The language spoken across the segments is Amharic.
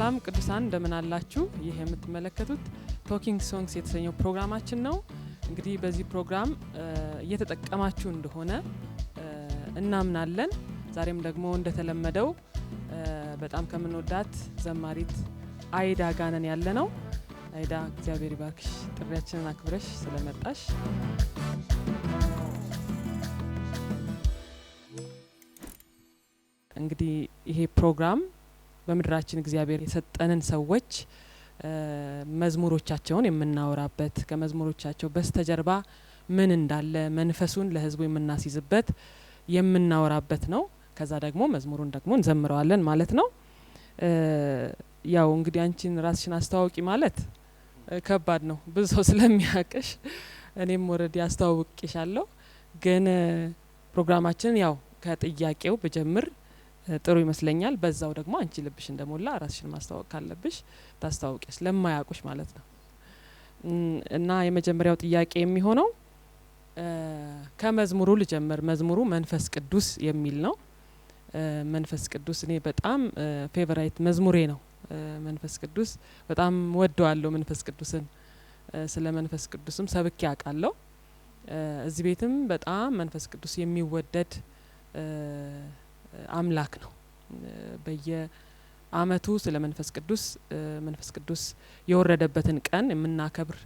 ሰላም ቅዱሳን እንደምን አላችሁ? ይህ የምትመለከቱት ቶኪንግ ሶንግስ የተሰኘው ፕሮግራማችን ነው። እንግዲህ በዚህ ፕሮግራም እየተጠቀማችሁ እንደሆነ እናምናለን። ዛሬም ደግሞ እንደተለመደው በጣም ከምንወዳት ዘማሪት አይዳ ጋነን ያለነው። አይዳ እግዚአብሔር ይባርክሽ፣ ጥሪያችንን አክብረሽ ስለመጣሽ። እንግዲህ ይሄ ፕሮግራም በምድራችን እግዚአብሔር የሰጠንን ሰዎች መዝሙሮቻቸውን የምናወራበት፣ ከመዝሙሮቻቸው በስተጀርባ ምን እንዳለ መንፈሱን ለህዝቡ የምናስይዝበት የምናወራበት ነው። ከዛ ደግሞ መዝሙሩን ደግሞ እንዘምረዋለን ማለት ነው። ያው እንግዲህ አንቺን ራስሽን አስተዋውቂ ማለት ከባድ ነው፣ ብዙ ሰው ስለሚያቅሽ እኔም ወረዲ አስተዋውቅሻለሁ። ግን ፕሮግራማችን ያው ከጥያቄው በጀምር ጥሩ ይመስለኛል። በዛው ደግሞ አንቺ ልብሽ እንደሞላ ራስሽን ማስተዋወቅ ካለብሽ ታስተዋውቂስ ለማያውቁሽ ማለት ነው። እና የመጀመሪያው ጥያቄ የሚሆነው ከመዝሙሩ ልጀምር። መዝሙሩ መንፈስ ቅዱስ የሚል ነው። መንፈስ ቅዱስ እኔ በጣም ፌቨራይት መዝሙሬ ነው። መንፈስ ቅዱስ በጣም ወደዋለሁ። መንፈስ ቅዱስን ስለ መንፈስ ቅዱስም ሰብኬ አውቃለሁ። እዚህ ቤትም በጣም መንፈስ ቅዱስ የሚወደድ አምላክ ነው። በየአመቱ ስለ መንፈስ ቅዱስ የወረደበትን ቀን የምናከብር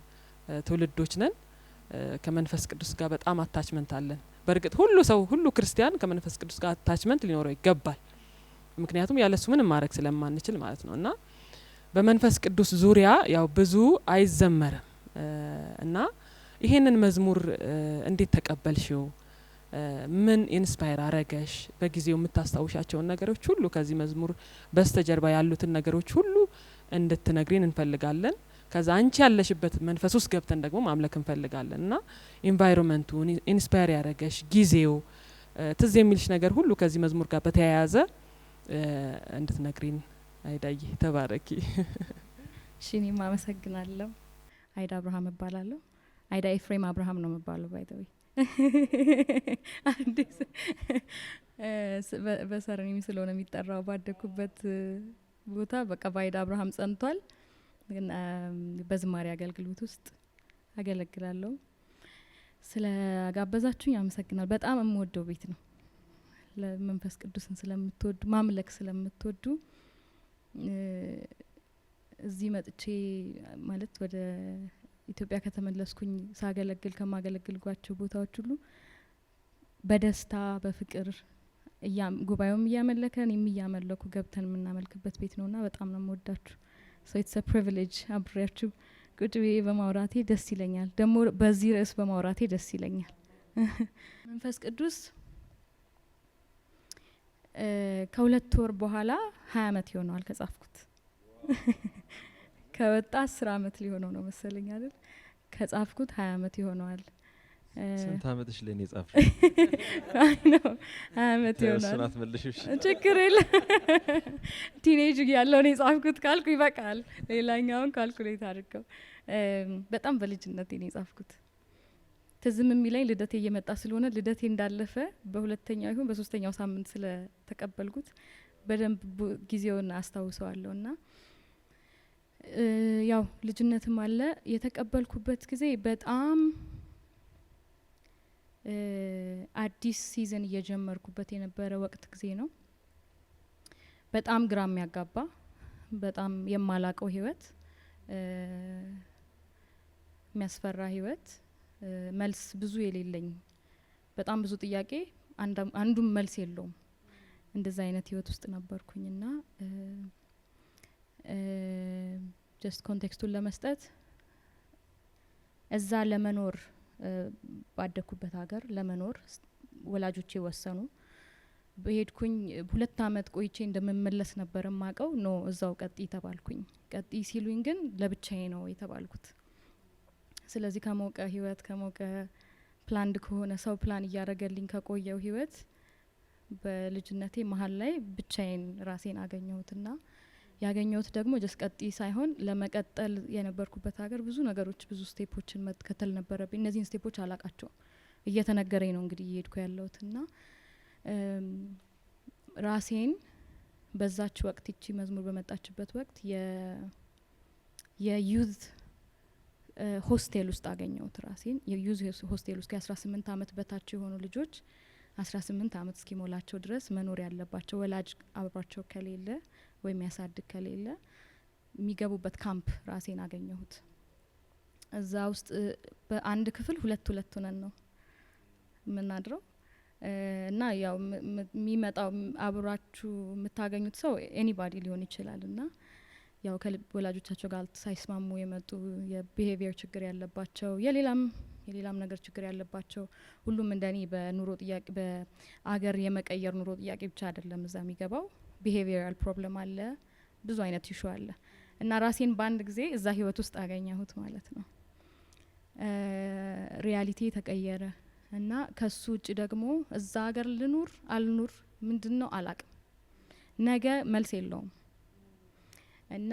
ትውልዶች ነን። ከመንፈስ ቅዱስ ጋር በጣም አታችመንት አለን። በእርግጥ ሁሉ ክርስቲያን ከመንፈስ ቅዱስ ጋር አታችመንት ሊኖረው ይገባል። ምክንያቱም ያለሱ ምንም ማድረግ ስለማንችል ማለት ነው። እና በመንፈስ ቅዱስ ዙሪያ ያው ብዙ አይዘመርም። እና ይሄንን መዝሙር እንዴት ተቀበልሽው? ምን ኢንስፓየር አረገሽ? በጊዜው የምታስታውሻቸውን ነገሮች ሁሉ ከዚህ መዝሙር በስተጀርባ ያሉትን ነገሮች ሁሉ እንድትነግሪን እንፈልጋለን። ከዛ አንቺ ያለሽበት መንፈስ ውስጥ ገብተን ደግሞ ማምለክ እንፈልጋለን። እና ኢንቫይሮንመንቱ ኢንስፓየር ያረገሽ ጊዜው ትዝ የሚልሽ ነገር ሁሉ ከዚህ መዝሙር ጋር በተያያዘ እንድትነግሪን አይዳዬ ተባረኪ። እሺ እኔም አመሰግናለሁ። አይዳ አብርሃም እባላለሁ። አይዳ ኤፍሬም አብርሃም ነው የምባለው ባይዘዌ አዲስ በሰርኔም ስለሆነ የሚጠራው ባደኩበት ቦታ በቃ ባይዳ አብርሃም ጸንቷል። ግን በዝማሬ አገልግሎት ውስጥ አገለግላለሁ። ስለ ጋበዛችሁኝ አመሰግናለሁ። በጣም የምወደው ቤት ነው። ለመንፈስ ቅዱስን ስለምትወዱ ማምለክ ስለምትወዱ እዚህ መጥቼ ማለት ወደ ኢትዮጵያ ከተመለስኩኝ ሳገለግል ከማገለግልጓቸው ቦታዎች ሁሉ በደስታ በፍቅር ጉባኤውም እያመለከን የሚያመለኩ ገብተን የምናመልክበት ቤት ነውና በጣም ነው የምወዳችሁ። ሶ ኢትስ አ ፕሪቪሌጅ አብሬያችሁ ቁጭ ብዬ በማውራቴ ደስ ይለኛል። ደግሞ በዚህ ርዕስ በማውራቴ ደስ ይለኛል። መንፈስ ቅዱስ ከሁለት ወር በኋላ 20 አመት ይሆነዋል ከጻፍኩት። ከወጣ 10 አመት ሊሆነው ነው መሰለኝ አይደል? ከጻፍኩት 20 አመት ይሆነዋል። ስንት አመትሽ ላይ ነው የጻፍሽ? አይ ነው 20 አመት ይሆናል። እሱን አትመልሽሽ። ችግር የለም። ቲኔጅ ያለው ነው የጻፍኩት ካልኩ ይበቃል። ሌላኛውን ካልኩሌት አድርገው በጣም በልጅነቴ ነው የጻፍኩት። ትዝም የሚለኝ ልደቴ እየመጣ ስለሆነ ልደቴ እንዳለፈ በሁለተኛው ይሁን በሶስተኛው ሳምንት ስለተቀበልኩት በደንብ ጊዜውን አስታውሰዋለሁና ያው ልጅነትም አለ። የተቀበልኩበት ጊዜ በጣም አዲስ ሲዝን እየጀመርኩበት የነበረ ወቅት ጊዜ ነው። በጣም ግራ የሚያጋባ በጣም የማላቀው ህይወት፣ የሚያስፈራ ህይወት፣ መልስ ብዙ የሌለኝ በጣም ብዙ ጥያቄ አንዱም መልስ የለውም። እንደዛ አይነት ህይወት ውስጥ ነበርኩኝና ጀስት ኮንቴክስቱን ለመስጠት እዛ ለመኖር ባደኩበት ሀገር ለመኖር ወላጆቼ ወሰኑ። በሄድኩኝ 2 አመት ቆይቼ እንደምመለስ ነበር ማቀው። ኖ እዛው ቀጥይ ተባልኩኝ። ቀጥይ ሲሉኝ ግን ለብቻዬ ነው የተባልኩት። ስለዚህ ከሞቀ ህይወት ከሞቀ ፕላንድ ከሆነ ሰው ፕላን እያረገልኝ ከቆየው ህይወት በልጅነቴ መሀል ላይ ብቻዬን ራሴን አገኘሁትና ያገኘሁት ደግሞ ጀስት ቀጥይ ሳይሆን ለመቀጠል የነበርኩበት ሀገር ብዙ ነገሮች ብዙ ስቴፖችን መከተል ነበረብኝ። እነዚህን ስቴፖች አላቃቸው እየተነገረኝ ነው እንግዲህ እየሄድኩ ያለሁትና ራሴን በዛች ወቅት እቺ መዝሙር በመጣችበት ወቅት የዩዝ ሆስቴል ውስጥ አገኘሁት ራሴን። የዩዝ ሆስቴል ውስጥ ከ18 አመት በታች የሆኑ ልጆች 18 አመት እስኪሞላቸው ድረስ መኖር ያለባቸው ወላጅ አብሯቸው ከሌለ ወይም ያሳድግ ከሌለ የሚገቡበት ካምፕ ራሴን አገኘሁት። እዛ ውስጥ በአንድ ክፍል ሁለት ሆነን ነው የምናድረው እና ያው የሚመጣው አብራችሁ የምታገኙት ሰው ኤኒባዲ ሊሆን ይችላል እና ያው ከወላጆቻቸው ጋር ሳይስማሙ የመጡ የቢሄቪየር ችግር ያለባቸው የሌላም ነገር ችግር ያለባቸው ሁሉም እንደኔ በኑሮ ጥያቄ በአገር የመቀየር ኑሮ ጥያቄ ብቻ አይደለም እዛ የሚገባው ቢሄቪየራል ፕሮብለም አለ፣ ብዙ አይነት ኢሹ አለ እና ራሴን በአንድ ጊዜ እዛ ህይወት ውስጥ አገኘሁት ማለት ነው። ሪያሊቲ ተቀየረ እና ከሱ ውጭ ደግሞ እዛ ሀገር ልኑር አልኑር ምንድነው አላቅም፣ ነገ መልስ የለውም እና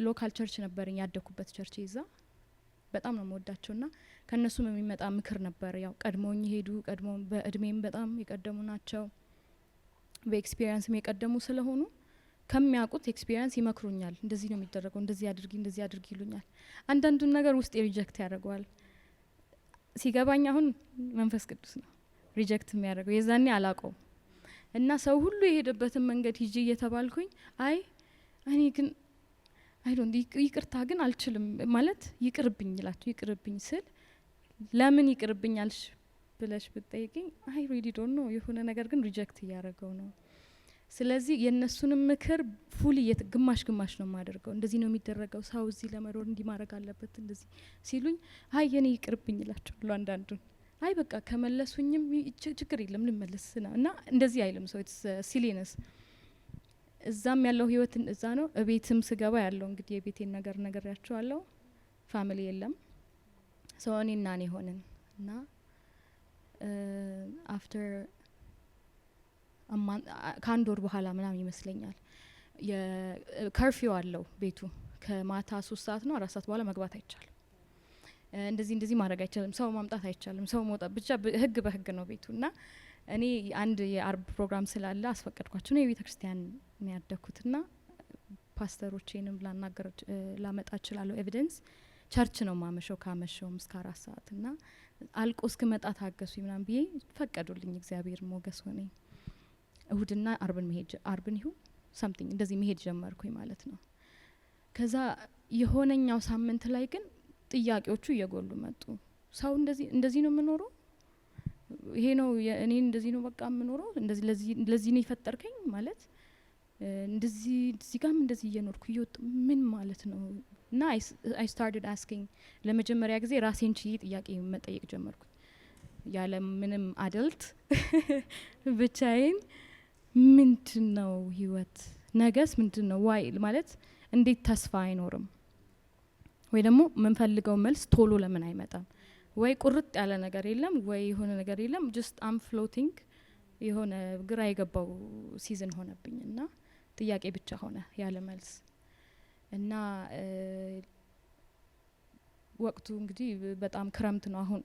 ሎካል ቸርች ነበርኝ ያደኩበት ቸርች ይዛ በጣም ነው የምወዳቸው እና ከነሱም የሚመጣ ምክር ነበር። ያው ቀድሞኝ ሄዱ ቀድሞ በእድሜም በጣም የቀደሙ ናቸው፣ በኤክስፒሪየንስም የቀደሙ ስለሆኑ ከሚያውቁት ኤክስፒሪየንስ ይመክሩኛል። እንደዚህ ነው የሚደረገው፣ እንደዚህ አድርጊ ይሉኛል። አንዳንዱን ነገር ውስጥ ሪጀክት ያደርገዋል። ሲገባኝ አሁን መንፈስ ቅዱስ ነው ሪጀክት የሚያደርገው፣ የዛኔ አላውቀው እና ሰው ሁሉ የሄደበትን መንገድ ሂጂ እየተባልኩኝ እኔ ግን ይቅርታ ግን አልችልም ማለት ይቅርብኝ ይላችሁ። ይቅርብኝ ስል ለምን ይቅርብኝ አልሽ ብለሽ ብትጠይቂኝ ሪሊ ዶንት ኖ የሆነ ነገር ግን ሪጀክት እያደረገው ነው። ስለዚህ የእነሱንም ምክር ፉሊ ግማሽ ነው የማደርገው። እንደዚህ ነው የሚደረገው፣ ሰው እዚህ ለመኖር እንዲህ ማድረግ አለበት እንደዚህ ሲሉኝ የኔ ይቅርብኝ እላቸዋለሁ። አንዳንዱን በቃ ከመለሱኝም ችግር የለም ልመለስ ነው እና እንደዚህ አይልም ሰው ኢትስ ሲሊነስ። እዛም ያለው ህይወት እዛ ነው። እቤትም ስገባ ያለው እንግዲህ የቤቴን ነገር ነግሬያቸዋለሁ። ፋሚሊ የለም ሰው እኔና እኔ ሆንን እና አፍተር ከአንድ ወር በኋላ ምናምን ይመስለኛል የከርፊው አለው ቤቱ ከማታ 3 ሰዓት ነው 4 ሰዓት በኋላ መግባት አይቻልም። እንደዚህ ማድረግ አይቻልም፣ ሰው ማምጣት አይቻልም፣ ሰው መውጣት ብቻ ህግ በህግ ነው ቤቱ እና እኔ አንድ የአርብ ፕሮግራም ስላለ አስፈቀድኳቸው ነው። የቤተ ክርስቲያን ነው ያደኩትና ፓስተሮቼንም ላመጣ እችላለሁ ኤቪደንስ። ቸርች ነው ማመሸው፣ ካመሸውም እስከ 4 ሰዓት እና አልቆ እስክመጣ ታገሱ ምናምን ብዬ ፈቀዱልኝ። እግዚአብሔር ሞገስ ሆነኝ። እሁድና አርብን ይሁን ሳምቲንግ እንደዚህ መሄድ ጀመርኩኝ ማለት ነው። ከዛ የሆነኛው ሳምንት ላይ ግን ጥያቄዎቹ እየጎሉ መጡ። ሰው እንደዚህ ነው የምኖረው፣ ይሄ ነው እኔ እንደዚህ ነው በቃ የምኖረው፣ ለዚህ ነው የፈጠርከኝ ማለት እንደዚህ ጋም እንደዚህ እየኖርኩ እየወጡ ምን ማለት ነው? እና አይ ስታርትድ አስኪንግ ለመጀመሪያ ጊዜ ራሴን ችዬ ጥያቄ መጠየቅ ጀመርኩ። ያለ ምንም አደልት ብቻዬን ምንድነው ህይወት? ነገስ ምንድነው? ዋይ ማለት እንዴት ተስፋ አይኖርም? ወይ ደግሞ የምንፈልገው መልስ ቶሎ ለምን አይመጣም? ወይ ቁርጥ ያለ ነገር የለም፣ ወይ የሆነ ነገር የለም። ጀስት አም ፍሎቲንግ የሆነ ግራ የገባው ሲዝን ሆነብኝ እና ጥያቄ ብቻ ሆነ ያለ መልስ እና ወቅቱ እንግዲህ በጣም ክረምት ነው። አሁን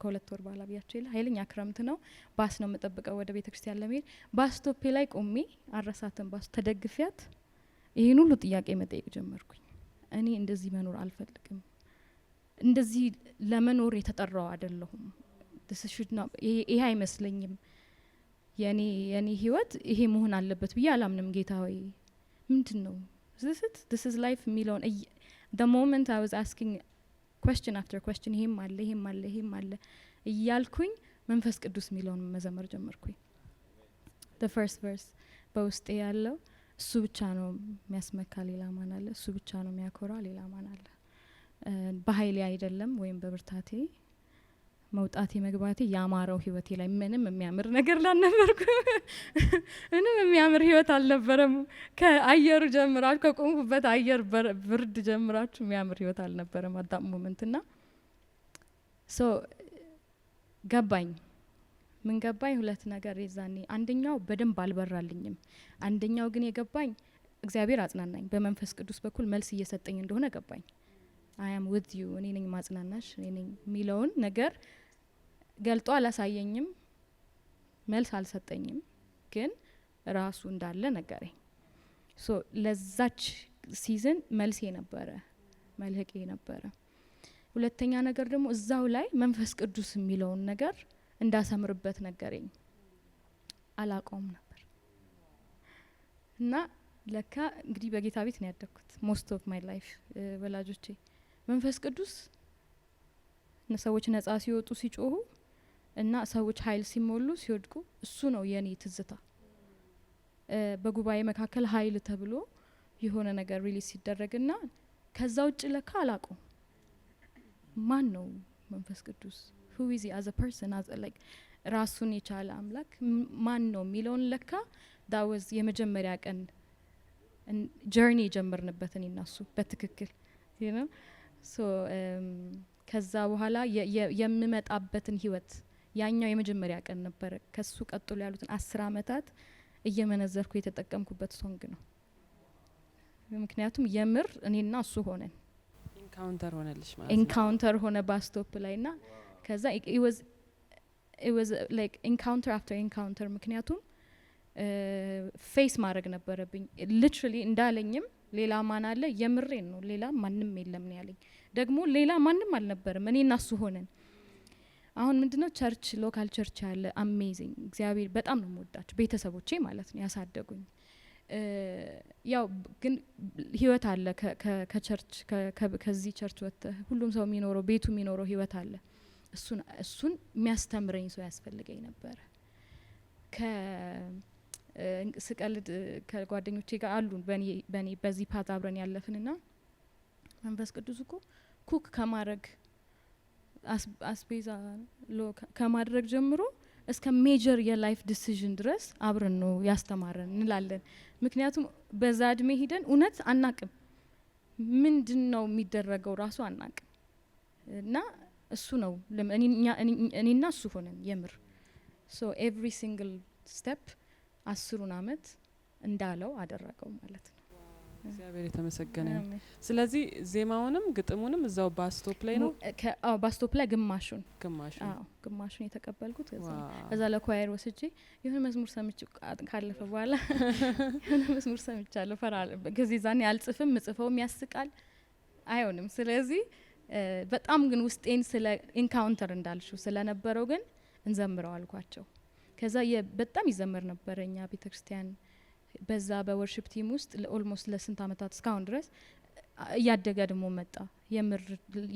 ከ2 ወር በኋላ ብያቸው የለ ኃይለኛ ክረምት ነው። ባስ ነው የምጠብቀው ወደ ቤተ ክርስቲያን ለመሄድ። ባስ ስቶፔ ላይ ቆሜ አረሳትን ባስ ተደግፊያት ይሄን ሁሉ ጥያቄ መጠየቅ ጀመርኩኝ። እኔ እንደዚህ መኖር አልፈልግም፣ እንደዚህ ለመኖር የተጠራው አይደለሁም፣ ይሄ አይመስለኝም፣ የኔ ህይወት ይሄ መሆን አለበት ብዬ አላምንም። ጌታ ሆይ ምንድነው this is life የሚለውን the moment I was asking question after question ይሄም አለ እያልኩኝ መንፈስ ቅዱስ የሚለውን መዘመር ጀመርኩኝ። the first verse በውስጤ ያለው እሱ ብቻ ነው የሚያስመካ፣ ሌላ ማን አለ? እሱ ብቻ ነው የሚያኮራ፣ ሌላ ማን አለ? በኃይሌ አይደለም ወይም በብርታቴ መውጣቴ መግባቴ ያማረው ህይወቴ ላይ ምንም የሚያምር ነገር ላልነበርኩ ምንም የሚያምር ህይወት አልነበረም። ከአየሩ ጀምራችሁ ከቆምኩበት አየር ብርድ ጀምራችሁ የሚያምር ህይወት አልነበረም አዳም ሞመንትና ገባኝ። ምን ገባኝ? 2 ነገር የዛኔ አንደኛው በደንብ አልበራልኝም። አንደኛው ግን የገባኝ እግዚአብሔር አጽናናኝ፣ በመንፈስ ቅዱስ በኩል መልስ እየሰጠኝ እንደሆነ ገባኝ። I am with you እኔ ነኝ ማጽናናሽ፣ እኔ ነኝ የሚለውን ነገር ገልጦ አላሳየኝም፣ መልስ አልሰጠኝም፣ ግን ራሱ እንዳለ ነገረኝ። ሶ ለዛች ሲዝን መልሴ ነበረ፣ መልህቄ ነበረ። ሁለተኛ ነገር ደግሞ እዛው ላይ መንፈስ ቅዱስ የሚለውን ነገር እንዳሰምርበት ነገረኝ። አላውቀውም ነበር እና ለካ እንግዲህ በጌታ ቤት ነው ያደግኩት ሞስት ኦፍ ማይ ላይፍ። ወላጆቼ መንፈስ ቅዱስ ሰዎች ነጻ ሲወጡ ሲጮሁ እና ሰዎች ኃይል ሲሞሉ ሲወድቁ እሱ ነው የኔ ትዝታ። በጉባኤ መካከል ኃይል ተብሎ የሆነ ነገር ሪሊዝ ሲደረግና ከዛ ውጭ ለካ አላውቀውም። ማን ነው መንፈስ ቅዱስ? who is he as a person, as a, like ራሱን የቻለ አምላክ ማን ነው የሚለውን ለካ that was የመጀመሪያ ቀን ጀርኒ ጀመርንበት እኔና እሱ በትክክል you know so ከዛ በኋላ የምመጣበትን ህይወት ያኛው የመጀመሪያ ቀን ነበር። ከሱ ቀጥሎ ያሉትን 10 አመታት እየመነዘርኩ የተጠቀምኩበት ሶንግ ነው። ምክንያቱም የምር እኔና እሱ ሆነን ኢንካውንተር ሆነልሽ ማለት ኢንካውንተር ሆነ ባስቶፕ ላይና ከዛ it was like encounter after encounter። ምክንያቱም ፌስ ማድረግ ነበረብኝ ሊትራሊ እንዳለኝም ሌላ ማን አለ? የምሬን ነው። ሌላ ማንም የለም ነው ያለኝ። ደግሞ ሌላ ማንም አልነበረም፣ እኔና እሱ ሆነን። አሁን ምንድነው ቸርች ሎካል ቸርች ያለ አሜዚንግ እግዚአብሔር በጣም ነው የምወዳቸው ቤተሰቦቼ ማለት ነው ያሳደጉኝ። ያው ግን ህይወት አለ ከቸርች ከዚህ ቸርች ወጥተ ሁሉም ሰው የሚኖረው ቤቱ የሚኖረው ህይወት አለ። እሱን የሚያስተምረኝ ሰው ያስፈልገኝ ነበር። ስቀልድ ከጓደኞቼ ጋር አሉ በኔ በዚህ ፓት አብረን ያለፍንና መንፈስ ቅዱስ እኮ ኩክ ከማድረግ አስቤዛ ከማድረግ ጀምሮ እስከ ሜጀር የላይፍ ዲሲዥን ድረስ አብረን ነው ያስተማረን እንላለን። ምክንያቱም በዛ እድሜ ሂደን እውነት አናቅም፣ ምንድነው የሚደረገው ራሱ አናቅም። እና እሱ ነው እኔና እሱ ሆነን የምር ሶ ኤቭሪ ሲንግል ስቴፕ 10 አመት እንዳለው አደረገው ማለት ነው። እግዚአብሔር የተመሰገነ። ስለዚህ ዜማውንም ግጥሙንም እዛው ባስቶፕ ላይ ነው? አዎ ባስቶፕ ላይ ግማሹን የተቀበልኩት እዛ ለኳየር ወስጄ የሆነ መዝሙር ሰምቼ ካለፈ በኋላ የሆነ መዝሙር ሰምቻለሁ ፈራል ከዚህ ዛኔ አልጽፍም፣ ምጽፈውም ያስቃል አይሆንም። ስለዚህ በጣም ግን ውስጤን ስለ ኢንካውንተር እንዳልሽው ስለነበረው ግን እንዘምረው አልኳቸው። ከዛ በጣም ይዘመር ነበር እኛ ቤተክርስቲያን በዛ በወርሺፕ ቲም ውስጥ ኦልሞስት ለስንት አመታት እስካሁን ድረስ እያደገ ደግሞ መጣ።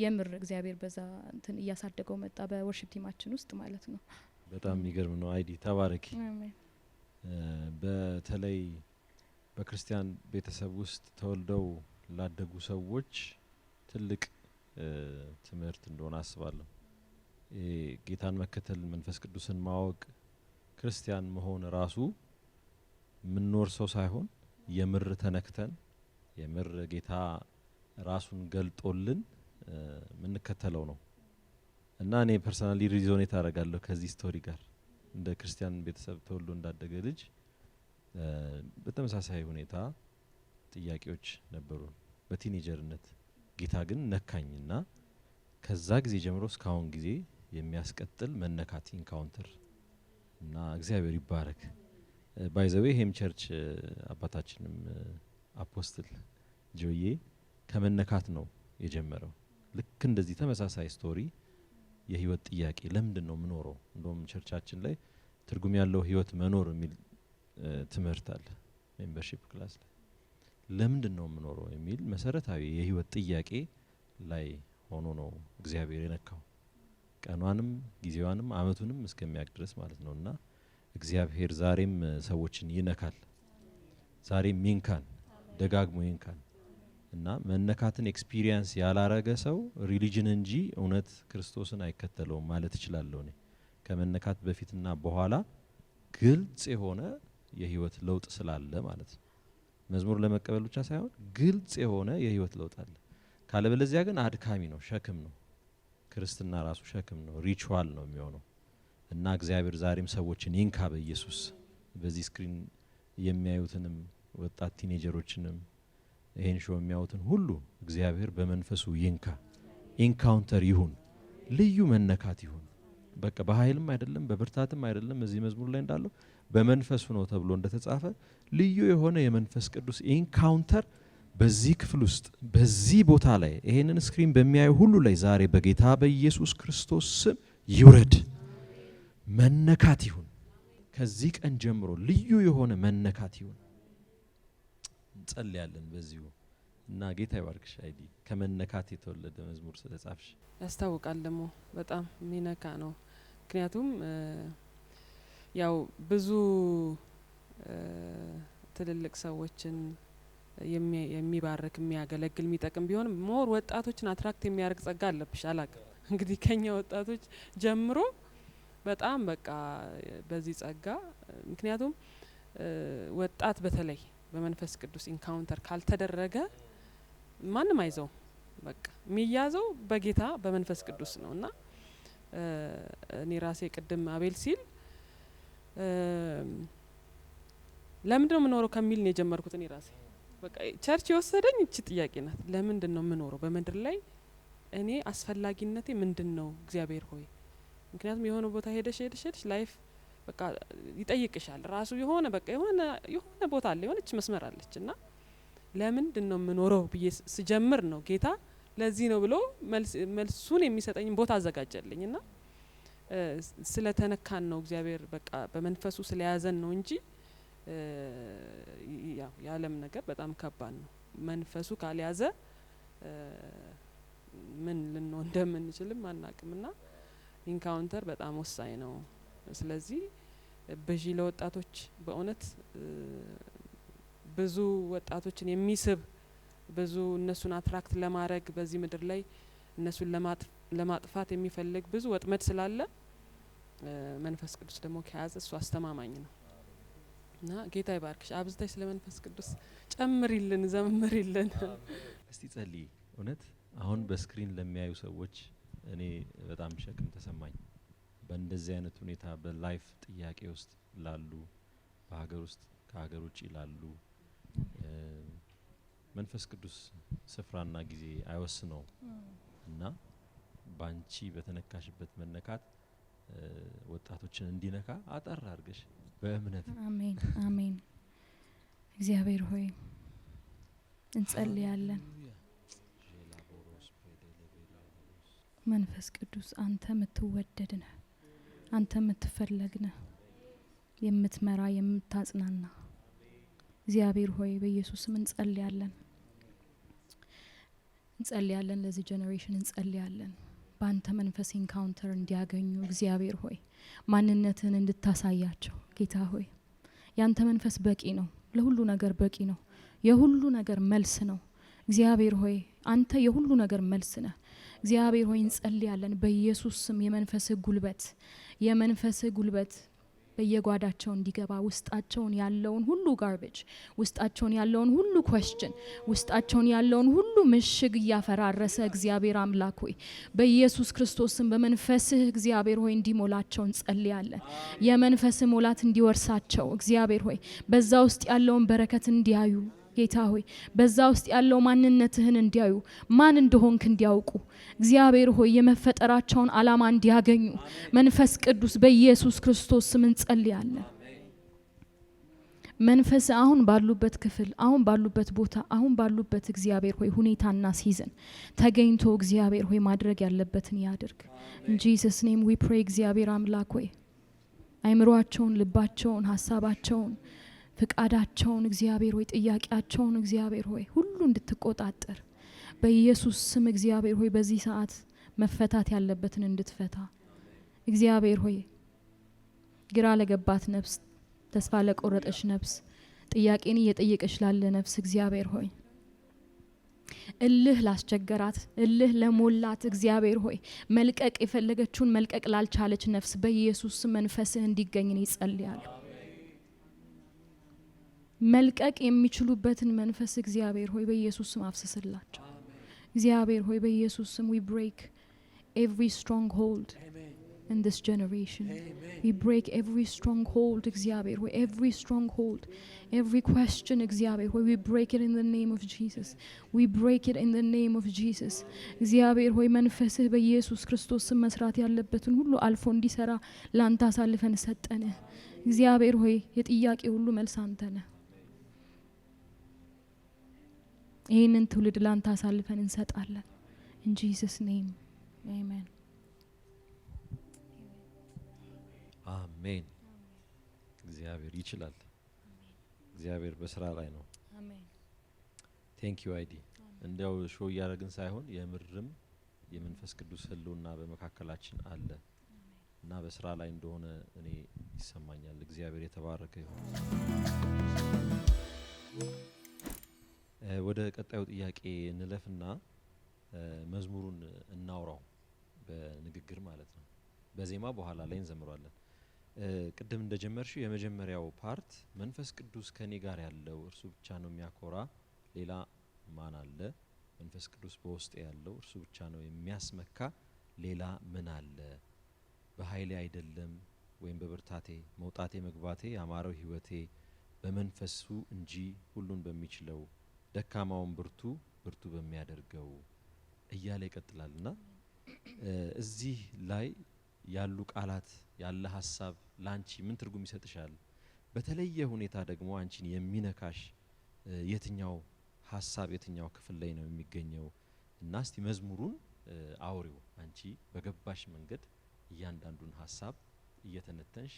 የምር እግዚአብሔር በዛ እንትን እያሳደገው መጣ በወርሺፕ ቲማችን ውስጥ ማለት ነው። በጣም የሚገርም ነው። አይዲ ተባረኪ። በተለይ በክርስቲያን ቤተሰብ ውስጥ ተወልደው ላደጉ ሰዎች ትልቅ ትምህርት እንደሆነ አስባለሁ። ጌታን መከተል፣ መንፈስ ቅዱስን ማወቅ፣ ክርስቲያን መሆን ራሱ ምንኖር ሰው ሳይሆን የምር ተነክተን የምር ጌታ ራሱን ገልጦልን ምንከተለው ነው። እና እኔ ፐርሰናሊ ሪዞኔት አደርጋለሁ ከዚህ ስቶሪ ጋር። እንደ ክርስቲያን ቤተሰብ ተወልዶ እንዳደገ ልጅ በተመሳሳይ ሁኔታ ጥያቄዎች ነበሩ በቲኔጀርነት። ጌታ ግን ነካኝና ከዛ ጊዜ ጀምሮ እስካሁን ጊዜ የሚያስቀጥል መነካት ኢንካውንተር እና እግዚአብሔር ይባረክ። ባይዘዌ ሄም ቸርች አባታችንም አፖስትል ጆዬ ከመነካት ነው የጀመረው። ልክ እንደዚህ ተመሳሳይ ስቶሪ የህይወት ጥያቄ ለምንድን ነው ምኖረው? እንደውም ቸርቻችን ላይ ትርጉም ያለው ህይወት መኖር የሚል ትምህርት አለ ሜምበርሺፕ ክላስ ላይ። ለምንድን ነው ምኖረው የሚል መሰረታዊ የህይወት ጥያቄ ላይ ሆኖ ነው እግዚአብሔር የነካው። ቀኗንም ጊዜዋንም አመቱንም እስከሚያቅ ድረስ ማለት ነውና እግዚአብሔር ዛሬም ሰዎችን ይነካል። ዛሬም ይንካን፣ ደጋግሞ ይንካን። እና መነካትን ኤክስፒሪየንስ ያላረገ ሰው ሪሊጅን እንጂ እውነት ክርስቶስን አይከተለውም ማለት እችላለሁ። እኔ ከመነካት በፊትና በኋላ ግልጽ የሆነ የህይወት ለውጥ ስላለ ማለት ነው። መዝሙር ለመቀበል ብቻ ሳይሆን ግልጽ የሆነ የህይወት ለውጥ አለ። ካለበለዚያ ግን አድካሚ ነው፣ ሸክም ነው። ክርስትና ራሱ ሸክም ነው፣ ሪቹዋል ነው የሚሆነው። እና እግዚአብሔር ዛሬም ሰዎችን ይንካ በኢየሱስ። በዚህ ስክሪን የሚያዩትንም ወጣት ቲኔጀሮችንም ይሄን ሾው የሚያዩትን ሁሉ እግዚአብሔር በመንፈሱ ይንካ። ኢንካውንተር ይሁን፣ ልዩ መነካት ይሁን። በቃ በኃይልም አይደለም በብርታትም አይደለም እዚህ መዝሙር ላይ እንዳለው በመንፈሱ ነው ተብሎ እንደተጻፈ ልዩ የሆነ የመንፈስ ቅዱስ ኢንካውንተር በዚህ ክፍል ውስጥ በዚህ ቦታ ላይ ይሄንን ስክሪን በሚያዩ ሁሉ ላይ ዛሬ በጌታ በኢየሱስ ክርስቶስ ስም ይውረድ፣ መነካት ይሁን። ከዚህ ቀን ጀምሮ ልዩ የሆነ መነካት ይሁን እንጸልያለን በዚሁ እና ጌታ ይባርክሽ። አይዲ ከመነካት የተወለደ መዝሙር ስለጻፍሽ ያስታውቃል። ደግሞ በጣም ሚነካ ነው። ምክንያቱም ያው ብዙ ትልልቅ ሰዎችን የሚባርክ የሚያገለግል የሚጠቅም ቢሆንም ሞር ወጣቶችን አትራክት የሚያደርግ ጸጋ አለብሽ። አላቅም እንግዲህ ከኛ ወጣቶች ጀምሮ በጣም በቃ በዚህ ጸጋ ምክንያቱም ወጣት በተለይ በመንፈስ ቅዱስ ኢንካውንተር ካልተደረገ ማንም አይዘው በቃ የሚያዘው በጌታ በመንፈስ ቅዱስ ነውና እኔ ራሴ ቅድም አቤል ሲል ለምንድነው የምኖረው ከሚል ነው የጀመርኩት። እኔ ራሴ በቃ ቸርች የወሰደኝ እቺ ጥያቄ ናት። ለምንድነው የምኖረው በመንደር ላይ እኔ አስፈላጊነቴ ምንድነው እግዚአብሔር ሆይ? ምክንያቱም የሆነ ቦታ ሄደሽ ላይፍ በቃ ይጠይቅሻል ራሱ የሆነ በቃ የሆነ ቦታ አለ የሆነች መስመር አለችና ለምንድነው የምኖረው ብዬ ስጀምር ነው ጌታ ለዚህ ነው ብሎ መልሱን የሚሰጠኝ ቦታ አዘጋጀልኝና ስለተነካን ነው እግዚአብሔር በቃ በመንፈሱ ስለያዘን ነው እንጂ ያው የዓለም ነገር በጣም ከባድ ነው። መንፈሱ ካልያዘ ምን ልንሆን እንደምንችልም አናቅምና ኢንካውንተር በጣም ወሳኝ ነው። ስለዚህ በጂ ለወጣቶች በእውነት ብዙ ወጣቶችን የሚስብ ብዙ እነሱን አትራክት ለማድረግ በዚህ ምድር ላይ እነሱን ለማጥፋት የሚፈልግ ብዙ ወጥመድ ስላለ መንፈስ ቅዱስ ደግሞ ከያዘ እሱ አስተማማኝ ነው እና ጌታ ይባርክሽ። አብዝተሽ ስለ መንፈስ ቅዱስ ጨምሪልን፣ ዘምሪልን። እስቲ ጸልይ። እውነት አሁን በስክሪን ለሚያዩ ሰዎች እኔ በጣም ሸክም ተሰማኝ። በእንደዚህ አይነት ሁኔታ በላይፍ ጥያቄ ውስጥ ላሉ በሀገር ውስጥ ከሀገር ውጭ ላሉ መንፈስ ቅዱስ ስፍራና ጊዜ አይወስነው እና ባንቺ በተነካሽበት መነካት ወጣቶችን እንዲነካ አጠር አድርገሽ በእምነት አሜን አሜን። እግዚአብሔር ሆይ እንጸልያለን። መንፈስ ቅዱስ አንተ የምትወደድ ነህ፣ አንተ የምትፈለግ ነህ፣ የምትመራ የምታጽናና እግዚአብሔር ሆይ በኢየሱስ ስም እንጸልያለን ለዚህ ጄኔሬሽን እንጸልያለን። በአንተ መንፈስ ኢንካውንተር እንዲያገኙ እግዚአብሔር ሆይ ማንነትን እንድታሳያቸው ጌታ ሆይ ያንተ መንፈስ በቂ ነው፣ ለሁሉ ነገር በቂ ነው፣ የሁሉ ነገር መልስ ነው። እግዚአብሔር ሆይ አንተ የሁሉ ነገር መልስ ነህ። እግዚአብሔር ሆይ እንጸልያለን በኢየሱስ ስም የመንፈስ ጉልበት በየጓዳቸው እንዲገባ ውስጣቸውን ያለውን ሁሉ ጋርቤጅ ውስጣቸውን ያለውን ሁሉ ኩዌስችን ውስጣቸውን ያለውን ሁሉ ምሽግ እያፈራረሰ እግዚአብሔር አምላክ ሆይ በኢየሱስ ክርስቶስም በመንፈስህ እግዚአብሔር ሆይ እንዲሞላቸው እንጸልያለን። የመንፈስ ሞላት እንዲወርሳቸው እግዚአብሔር ሆይ በዛ ውስጥ ያለውን በረከት እንዲያዩ ጌታ ሆይ በዛ ውስጥ ያለው ማንነትህን እንዲያዩ ማን እንደሆንክ እንዲያውቁ እግዚአብሔር ሆይ የመፈጠራቸውን ዓላማ እንዲያገኙ መንፈስ ቅዱስ በኢየሱስ ክርስቶስ ስም እንጸልያለን። መንፈስ አሁን ባሉበት ክፍል አሁን ባሉበት ቦታ አሁን ባሉበት እግዚአብሔር ሆይ ሁኔታና ሲዝን ተገኝቶ እግዚአብሔር ሆይ ማድረግ ያለበትን ያድርግ። in Jesus name we pray እግዚአብሔር አምላክ ሆይ አይምሮአቸውን ልባቸውን ሐሳባቸውን ፍቃዳቸውን እግዚአብሔር ሆይ ጥያቄያቸውን እግዚአብሔር ሆይ ሁሉ እንድትቆጣጠር በኢየሱስ ስም እግዚአብሔር ሆይ በዚህ ሰዓት መፈታት ያለበትን እንድትፈታ እግዚአብሔር ሆይ ግራ ለገባት ነፍስ ተስፋ ለቆረጠች ነፍስ ጥያቄን እየጠየቀች ላለ ነፍስ እግዚአብሔር ሆይ እልህ ላስቸገራት እልህ ለሞላት እግዚአብሔር ሆይ መልቀቅ የፈለገችውን መልቀቅ ላልቻለች ነፍስ በኢየሱስ ስም መንፈስህ እንዲገኝ ይጸልያለሁ። መልቀቅ የሚችሉበትን መንፈስ እግዚአብሔር ሆይ በኢየሱስ ስም አፍስስላቸው። እግዚአብሔር ሆይ በኢየሱስ ስም we break every stronghold in this generation. We break every stronghold, እግዚአብሔር ሆይ, every stronghold, every question, እግዚአብሔር ሆይ, we break it in the name of Jesus. We break it in the name of Jesus. እግዚአብሔር ሆይ, መንፈስህ በኢየሱስ ክርስቶስ ስም መስራት ያለበትን ሁሉ አልፎ እንዲሰራ ላንተ አሳልፈን ሰጠን። እግዚአብሔር ሆይ, የጥያቄ ሁሉ መልስ አንተ ነህ። ይህንን ትውልድ ላንተ አሳልፈን እንሰጣለን። In Jesus name. Amen. አሜን። እግዚአብሔር ይችላል። እግዚአብሔር በስራ ላይ ነው። አሜን። ቴንክ ዩ አይዲ። እንዲያው ሾው እያደረግን ሳይሆን የምርም የመንፈስ ቅዱስ ህልውና በመካከላችን አለ እና በስራ ላይ እንደሆነ እኔ ይሰማኛል። እግዚአብሔር የተባረከ ይሁን። ወደ ቀጣዩ ጥያቄ እንለፍና መዝሙሩን እናውራው በንግግር ማለት ነው። በዜማ በኋላ ላይ እንዘምራለን። ቅድም እንደጀመርሽው የመጀመሪያው ፓርት መንፈስ ቅዱስ ከኔ ጋር ያለው እርሱ ብቻ ነው የሚያኮራ፣ ሌላ ማን አለ? መንፈስ ቅዱስ በውስጤ ያለው እርሱ ብቻ ነው የሚያስመካ፣ ሌላ ምን አለ? በኃይሌ አይደለም ወይም በብርታቴ መውጣቴ መግባቴ ያማረው ህይወቴ በመንፈሱ እንጂ ሁሉን በሚችለው ደካማውን ብርቱ ብርቱ በሚያደርገው እያለ ይቀጥላልና እዚህ ላይ ያሉ ቃላት ያለ ሐሳብ ላንቺ ምን ትርጉም ይሰጥሻል? በተለየ ሁኔታ ደግሞ አንቺን የሚነካሽ የትኛው ሐሳብ የትኛው ክፍል ላይ ነው የሚገኘው? እና እስቲ መዝሙሩን አውሪው አንቺ በገባሽ መንገድ እያንዳንዱን ሐሳብ እየተነተንሽ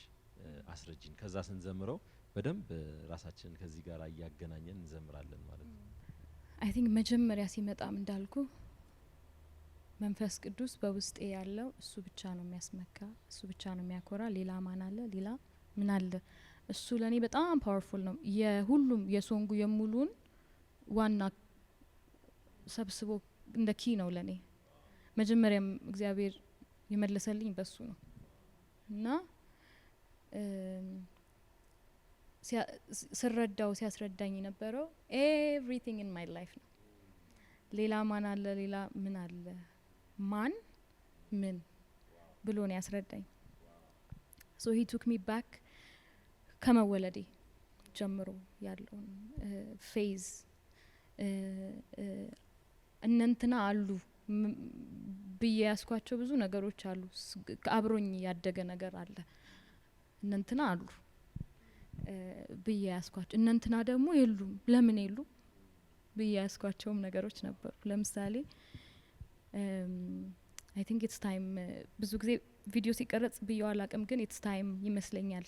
አስረጂን። ከዛ ስንዘምረው በደንብ ራሳችንን ከዚህ ጋር እያገናኘን እንዘምራለን ማለት ነው። አይ ቲንክ መጀመሪያ ሲመጣም እንዳልኩ መንፈስ ቅዱስ በውስጤ ያለው እሱ ብቻ ነው የሚያስመካ፣ እሱ ብቻ ነው የሚያኮራ፣ ሌላ ማን አለ? ሌላ ምን አለ? እሱ ለኔ በጣም ፓወርፉል ነው። የሁሉም የሶንጉ የሙሉን ዋና ሰብስቦ እንደ ኪ ነው ለኔ። መጀመሪያም እግዚአብሔር የመለሰልኝ በሱ ነው እና ስረዳው ሲያስረዳኝ የነበረው ኤቭሪቲንግ ኢን ማይ ላይፍ ነው። ሌላ ማን አለ? ሌላ ምን አለ? ማን ምን ብሎ ነው ያስረዳኝ። ሶ ሂ ቱክ ሚ ባክ ከመወለዴ ጀምሮ ያለውን ፌዝ እነንትና አሉ ብዬ ያስኳቸው ብዙ ነገሮች አሉ። አብሮኝ ያደገ ነገር አለ። እነንትና አሉ ብዬ ያስኳቸው፣ እነንትና ደግሞ የሉም። ለምን የሉ ብዬ ያስኳቸውም ነገሮች ነበሩ። ለምሳሌ አይ ቲንክ ኢትስ ታይም ብዙ ጊዜ ቪዲዮ ሲቀረጽ ብዬው አላቅም፣ ግን ኢትስ ታይም ይመስለኛል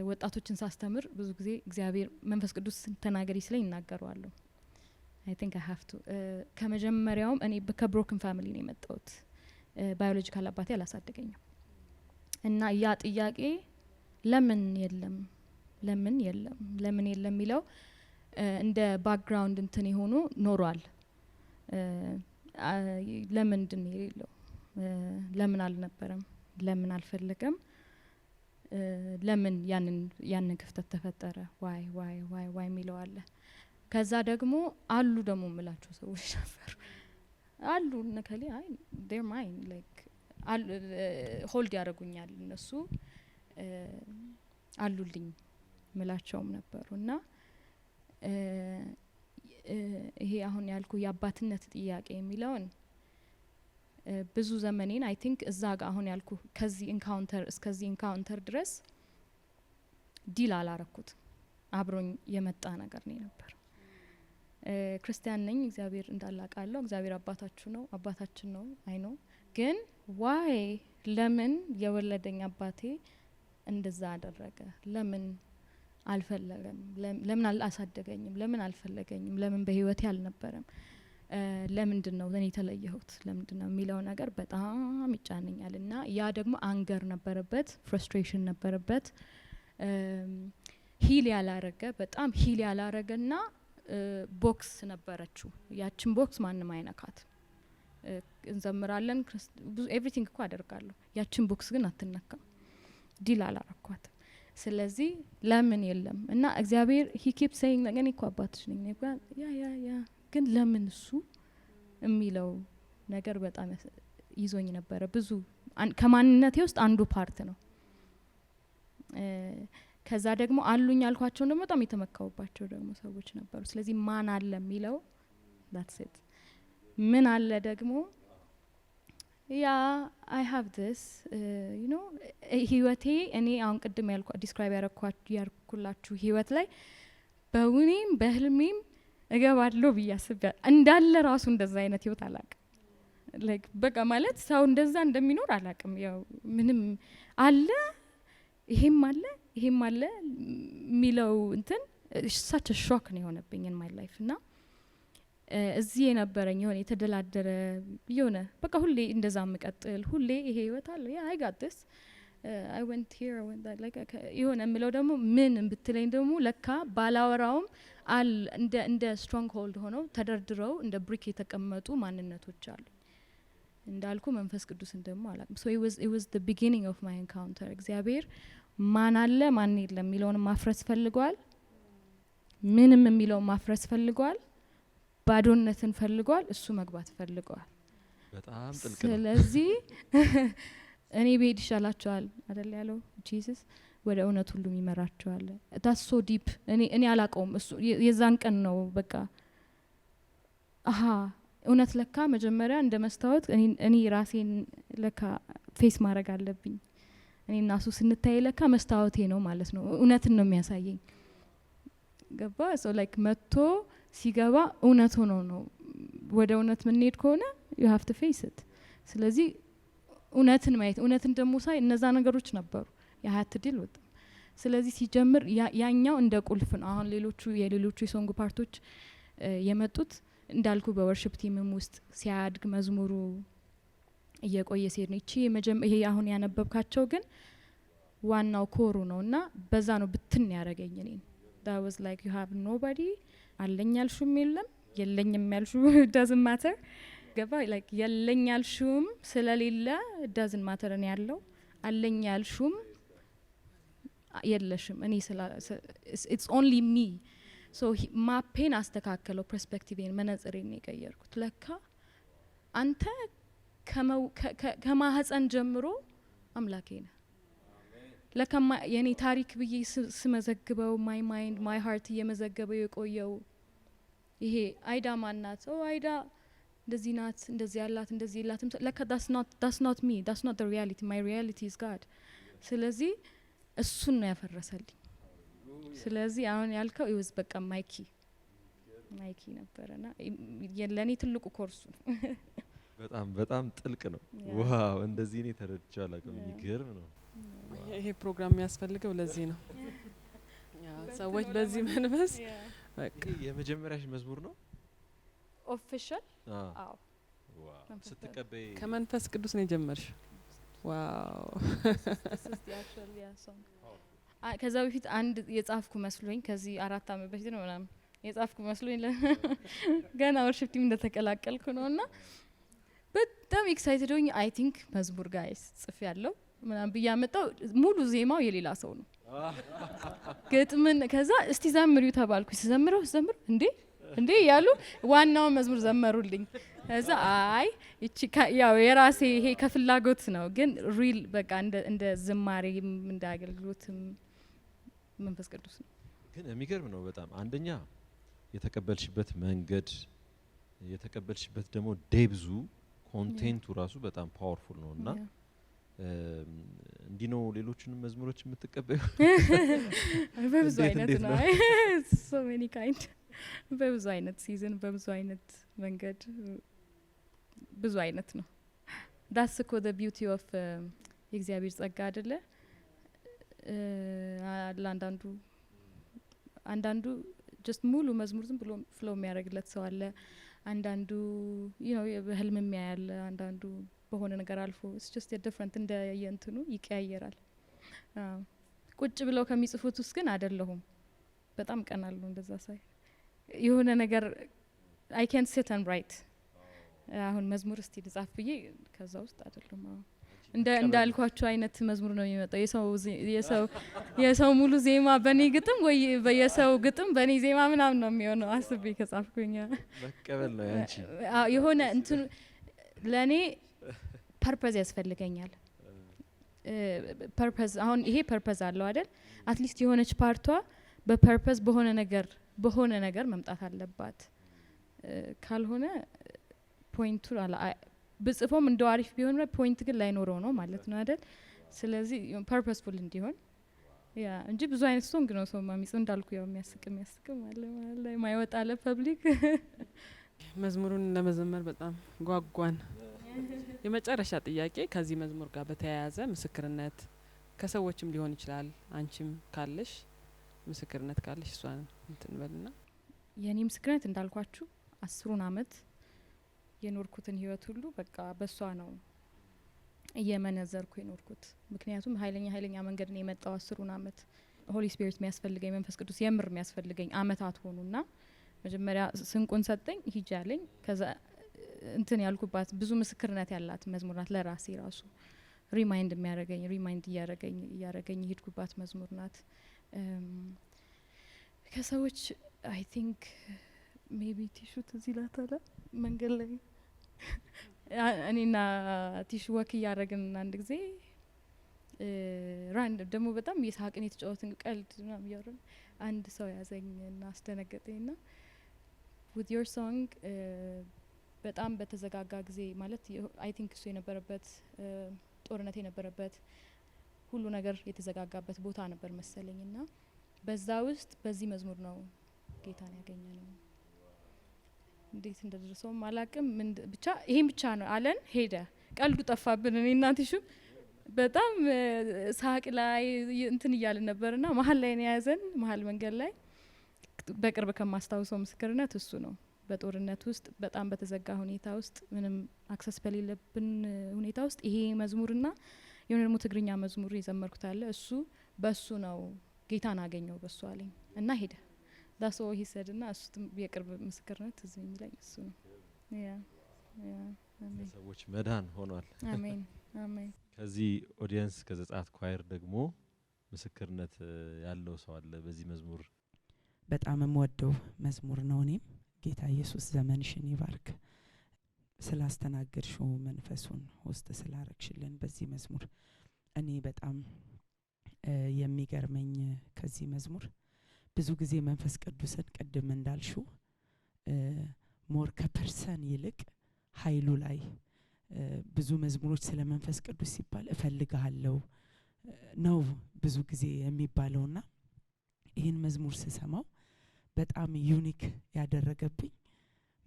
ወጣቶችን ሳስተምር ብዙ ጊዜ እግዚአብሔር መንፈስ ቅዱስ ተናገሪ ስለኝ እናገረዋለሁ። አይ ቲንክ አይ ሃቭ ቱ ከመጀመሪያውም እኔ ከብሮክን ፋሚሊ ነው የመጣሁት። ባዮሎጂካል አባቴ አላሳደገኝም እና ያ ጥያቄ ለምን የለም ለምን የለም ለምን የለም የሚለው እንደ ባክግራውንድ እንትን የሆኑ ኖሯል። ለምንድን ነው የሌለው? ለምን አልነበረም? ለምን አልፈለገም? ለምን ያንን ክፍተት ተፈጠረ? ዋይ ዋይ ዋይ ዋይ የሚለው አለ። ከዛ ደግሞ አሉ ደግሞ ምላቸው ሰዎች ነበር አሉ ነከሌ አይ ዴር ማይን ላይክ ሆልድ ያደርጉኛል እነሱ አሉልኝ ምላቸውም ነበሩ እና ይሄ አሁን ያልኩ የአባትነት ጥያቄ የሚለውን ብዙ ዘመኔን አይ ቲንክ እዛ ጋር አሁን ያልኩ ከዚህ ኢንካውንተር እስከዚህ ኢንካውንተር ድረስ ዲል አላረኩት። አብሮኝ የመጣ ነገር ነው ነበር። ክርስቲያን ነኝ፣ እግዚአብሔር እንዳላቃለው፣ እግዚአብሔር አባታችን ነው አይ ነው። ግን ዋይ ለምን የወለደኝ አባቴ እንደዛ አደረገ? ለምን አልፈለገም? ለምን አላሳደገኝም? ለምን አልፈለገኝም? ለምን በህይወቴ አልነበረም? ለምንድን ነው እኔ የተለየሁት? ለምንድን ነው የሚለው ነገር በጣም ይጫነኛል። እና ያ ደግሞ አንገር ነበረበት፣ ፍረስትሬሽን ነበረበት። ሂል ያላረገ በጣም ሂል ያላረገና ቦክስ ነበረችው። ያችን ቦክስ ማንም አይነካት። እንዘምራለን፣ ኤቭሪቲንግ እኮ አደርጋለሁ። ያችን ቦክስ ግን አትነካም። ዲል አላረኳት። ስለዚህ ለምን የለም እና እግዚአብሔር ሂ ኪፕ ሴይንግ እኔ እኮ አባትሽ ነኝ ያ ግን ለምን እሱ የሚለው ነገር በጣም ይዞኝ ነበረ ብዙ ከማንነቴ ውስጥ አንዱ ፓርት ነው። ከዛ ደግሞ አሉኝ ያልኳቸው ደግሞ በጣም የተመካውባቸው ደግሞ ሰዎች ነበሩ። ስለዚህ ማን አለ የሚለው that's it። ምን አለ ደግሞ ያ I have this you know ህይወቴ እኔ አሁን ቅድም ዲስክራይብ ያርኩላችሁ ህይወት ላይ በውኔም በህልሜም እገባለሁ ብዬ አስቤያለሁ። እንዳለ ራሱ እንደዛ አይነት ህይወት አላቅም። ላይክ በቃ ማለት ሰው እንደዛ እንደሚኖር አላቅም። ያው ምንም አለ ይሄም አለ የሚለው እንትን such a shock ነው የሆነብኝ in my life። እና እዚህ የነበረኝ የሆነ የተደላደረ የሆነ በቃ ሁሌ እንደዛ መቀጥል ሁሌ ይሄ ህይወት አለ ያ I got this I went here I went that like የሆነ የምለው ደግሞ ምን ብትለኝ ደግሞ ለካ ባላወራውም እንደ ስትሮንግ ሆልድ ሆነው ተደርድረው እንደ ብሪክ የተቀመጡ ማንነቶች አሉ። እንዳልኩ መንፈስ ቅዱስን ደግሞ አላቅም። so it was the beginning of my encounter። እግዚአብሔር ማን አለ ማን የለም የሚለውን ማፍረስ ፈልጓል። ምንም የሚለው ማፍረስ ፈልጓል። ባዶነትን ፈልጓል። እሱ መግባት ፈልጓል። በጣም ጥልቅ ነው። ስለዚህ እኔ ብሄድ ይሻላችኋል አይደል ያለው ጂሰስ። ወደ እውነት ሁሉ ይመራችኋል። that's so deep። እኔ አላቀውም። እሱ የዛን ቀን ነው በቃ አሃ እውነት ለካ መጀመሪያ እንደ መስታወት እኔ ራሴን ለካ ፌስ ማድረግ አለብኝ። እኔና እሱ ስንታይ ለካ መስታወቴ ነው ማለት ነው። እውነትን ነው የሚያሳየኝ። ገባ so like መጥቶ ሲገባ እውነት ሆኖ ነው። ወደ እውነት ምንሄድ ከሆነ you have to face it። ስለዚህ እውነትን ማየት እውነትን ደግሞ ሳይ እነዛ ነገሮች ነበሩ የሀያት ድል ወጣ። ስለዚህ ሲጀምር ያኛው እንደ ቁልፍ ነው። አሁን የሌሎቹ የሶንግ ፓርቶች የመጡት እንዳልኩ በወርሺፕ ቲምም ውስጥ ሲያድግ መዝሙሩ እየቆየ ሲሄድ ነው። ይሄ አሁን ያነበብካቸው ግን ዋናው ኮሩ ነው እና በዛ ነው ብትን ያረገኝ እኔን። that was like you have nobody አለኝ ያልሹም የለኝም ያልሹ doesn't matter ገባ like የለኝ ያልሹም ስለሌለ doesn't matter እኔ ያለው አለኝ ያልሹም የለሽም እኔ it's only me so ማፔን አስተካከለው ፐርስፔክቲቭን መነጽሬን የቀየርኩት ለካ አንተ ከማህፀን ጀምሮ አምላኬ ነህ። ለካ የኔ ታሪክ ብዬ ስመዘግበው my mind my heart እየመዘገበው የቆየው ይሄ አይዳ ማናት አይዳ እንደዚህ ናት እንደዚህ ያላት እንደዚህ ያላትም ለካ that's not me that's not the reality my reality is God። ስለዚህ እሱን ነው ያፈረሰልኝ። ስለዚህ አሁን ያልከው ይወዝ በቃ ማይኪ ነበርና ለኔ ትልቁ ኮርሱ ነው። በጣም ጥልቅ ነው። ዋው እንደዚህ ነው ተረድቻለሁ። አላውቅም። የሚገርም ነው። ይሄ ፕሮግራም የሚያስፈልገው ለዚህ ነው። ሰዎች በዚህ መንፈስ በቃ የመጀመሪያሽ መዝሙር ነው ኦፊሻል? አዎ። ዋው ስትቀበይ ከመንፈስ ቅዱስ ነው የጀመርሽ? ዋው ከዛ በፊት አንድ የጻፍኩ መስሎኝ ከዚህ 4 አመት በፊት ነው ምናምን የጻፍኩ መስሎኝ ገና ወርሺፕ ቲም እንደተቀላቀልኩ ነውና በጣም ኤክሳይትድ ሆኜ አይ ቲንክ መዝሙር ጋይስ ጽፍ ያለው ምናምን ብያመጣው ሙሉ ዜማው የሌላ ሰው ነው። ግጥምን ከዛ እስቲ ዘምሪው ተባልኩ። ሲዘምረው እንዴ ያሉ ዋናው መዝሙር ዘመሩልኝ። ከዛ አይ እቺ ያው የራሴ ይሄ ከፍላጎት ነው ግን ሪል በቃ እንደ ዝማሬም እንደ አገልግሎትም መንፈስ ቅዱስ ነው። ግን የሚገርም ነው በጣም አንደኛ የተቀበልሽበት መንገድ የተቀበልሽበት ደግሞ ዴብዙ ኮንቴንቱ ራሱ በጣም ፓወርፉል ነውና እንዲህ ነው ሌሎችንም መዝሙሮች የምትቀበዩ? በብዙ አይነት ነው። so many kind በብዙ አይነት ሲዝን በብዙ አይነት መንገድ ብዙ አይነት ነው። that's እኮ the beauty of የእግዚአብሔር ጸጋ አይደለ? አንዳንዱ just ሙሉ መዝሙር ዝም ብሎ ፍሎ የሚያደርግለት ሰው አለ። አንዳንዱ በህልም የሚያያል። አንዳንዱ በሆነ ነገር አልፎ it's just a different እንደ የእንትኑ ይቀያየራል። ቁጭ ብለው ከሚጽፉት ውስጥ ግን አይደለሁም። በጣም ቀናለሁ እንደዛ ሳይ የሆነ ነገር I can sit and write። አሁን መዝሙር እስቲ ልጻፍ ብዬ ከዛ ውስጥ አይደለም። እንዳልኳቸው አይነት መዝሙር ነው የሚመጣው። የሰው ሙሉ ዜማ በኔ ግጥም ወይ በየሰው ግጥም በኔ ዜማ ምናምን ነው የሚሆነው። አስቤ ከጻፍኩኝ መቀበል ነው ያንቺ። የሆነ እንትን ለኔ ፐርፐዝ ያስፈልገኛል። ፐርፐዝ አሁን ይሄ ፐርፐዝ አለው አይደል? አትሊስት የሆነች ፓርቷ በፐርፐዝ በሆነ ነገር መምጣት አለባት። ካልሆነ ፖይንቱ ብጽፎም እንደው አሪፍ ቢሆን ፖይንት ግን ላይኖረው ነው ማለት ነው አይደል? ስለዚህ ፐርፐስፉል እንዲሆን ያ እንጂ ብዙ አይነት ሶንግ ነው ሰው ማሚጽ እንዳልኩ ያው የሚያስቅም አለ ማለት ላይ ማይወጣ ለፐብሊክ መዝሙሩን ለመዘመር በጣም ጓጓን። የመጨረሻ ጥያቄ ከዚህ መዝሙር ጋር በተያያዘ ምስክርነት ከሰዎችም ሊሆን ይችላል፣ አንቺም ካለሽ ምስክርነት ካለሽ እሷን እንትንበልና። የኔ ምስክርነት እንዳልኳችሁ 10 አመት የኖርኩትን ህይወት ሁሉ በቃ በሷ ነው እየመነዘርኩ የኖርኩት። ምክንያቱም ኃይለኛ መንገድ ነው የመጣው 10 አመት ሆሊ ስፒሪት የሚያስፈልገኝ መንፈስ ቅዱስ የምር የሚያስፈልገኝ አመታት ሆኑና መጀመሪያ ስንቁን ሰጠኝ ሂጅ አለኝ። ከዛ እንትን ያልኩባት ብዙ ምስክርነት ያላት መዝሙር ናት። ለራሴ ራሱ ሪማይንድ እያረገኝ ሄድኩባት መዝሙር ናት። ከሰዎች አይ ቲንክ ሜቢ ቲሹ ትዝ ይላታል መንገድ ላይ እኔና ቲሹ ወክ እያረግን አንድ ጊዜ ራንድ ደግሞ በጣም የሳቅን የተጫወትን ቀልድ ምናምን እያረግን አንድ ሰው ያዘኝና አስደነገጠኝና with your song በጣም በተዘጋጋ ጊዜ ማለት አይ ቲንክ እሱ የነበረበት ጦርነት የነበረበት ሁሉ ነገር የተዘጋጋበት ቦታ ነበር መሰለኝና በዛ ውስጥ በዚህ መዝሙር ነው ጌታን ያገኘነው። እንዴት እንደደረሰው ማላቅም ብቻ ይሄን ብቻ ነው አለን። ሄደ ቀልዱ ጠፋብን። እኔ እናንተሹ በጣም ሳቅ ላይ እንትን እያልን ነበርና መሀል ላይ ነው ያዘን። መሀል መንገድ ላይ በቅርብ ከማስታውሰው ምስክርነት እሱ ነው። በጦርነት ውስጥ በጣም በተዘጋ ሁኔታ ውስጥ ምንም አክሰስ በሌለብን ሁኔታ ውስጥ ይሄ መዝሙርና የሆነ ደግሞ ትግርኛ መዝሙር የዘመርኩት አለ። እሱ በሱ ነው ጌታን አገኘው በሱ አለኝ እና ሄደ። ዳስ ኦ ሂ ሰድ እና እሱ የቅርብ ምስክርነት እዚህ የሚለኝ እሱ ነው። ያ ሰዎች መዳን ሆኗል። አሜን አሜን። ከዚህ ኦዲየንስ ከዘጻት ኳየር ደግሞ ምስክርነት ያለው ሰው አለ በዚህ መዝሙር። በጣም የምወደው መዝሙር ነው። እኔም ጌታ ኢየሱስ ዘመንሽን ይባርክ ስላስተናገድሽው መንፈሱን ውስጥ ስላረክሽልን በዚህ መዝሙር እኔ በጣም የሚገርመኝ ከዚህ መዝሙር ብዙ ጊዜ መንፈስ ቅዱስን ቅድም እንዳልሽው ሞር ከፐርሰን ይልቅ ኃይሉ ላይ ብዙ መዝሙሮች ስለ መንፈስ ቅዱስ ሲባል እፈልጋለሁ ነው ብዙ ጊዜ የሚባለውና ይህን መዝሙር ስሰማው በጣም ዩኒክ ያደረገብኝ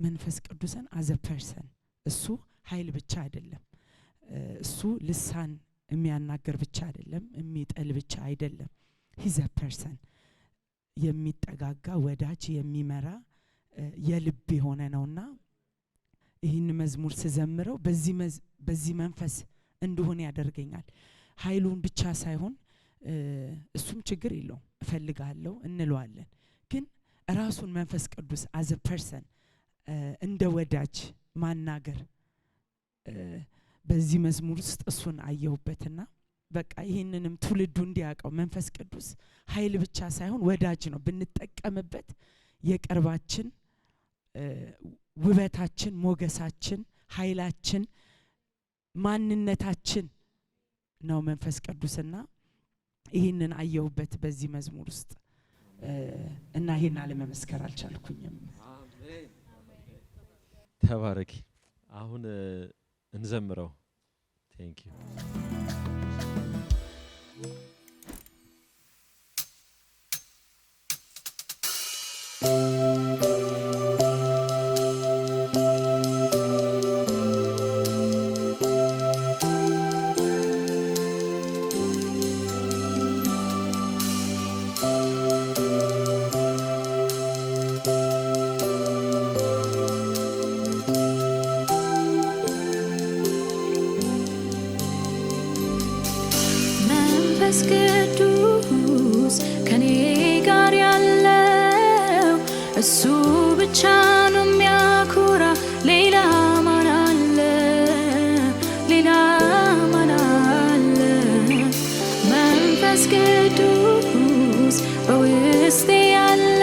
መንፈስ ቅዱስን አዘ ፐርሰን እሱ ኃይል ብቻ አይደለም፣ እሱ ልሳን የሚያናገር ብቻ አይደለም፣ የሚጠል ብቻ አይደለም። ሂዝ አ ፐርሰን የሚጠጋጋ ወዳጅ የሚመራ የልብ የሆነ ነውና ይህን መዝሙር ስዘምረው በዚህ መንፈስ እንደሆነ ያደርገኛል። ኃይሉን ብቻ ሳይሆን እሱም ችግር የለውም እፈልጋለሁ እንለዋለን፣ ግን ራሱን መንፈስ ቅዱስ አዘ ፐርሰን እንደ ወዳጅ ማናገር በዚህ መዝሙር ውስጥ እሱን አየሁበትና በቃ ይህንንም ትውልዱ እንዲያውቀው መንፈስ ቅዱስ ኃይል ብቻ ሳይሆን ወዳጅ ነው። ብንጠቀምበት የቅርባችን ውበታችን፣ ሞገሳችን፣ ኃይላችን፣ ማንነታችን ነው መንፈስ ቅዱስና ይህንን አየሁበት በዚህ መዝሙር ውስጥ እና ይሄን አለመመስከር አልቻልኩኝም። ተባረኪ። አሁን እንዘምረው። ቴንክ ዩ። ቅዱስ ከኔ ጋር ያለው እሱ ብቻ ነው የሚያኮራ። ሌላ ማን አለ? ሌላ ማን አለ? መንፈስ ቅዱስ በውስጤ ያለ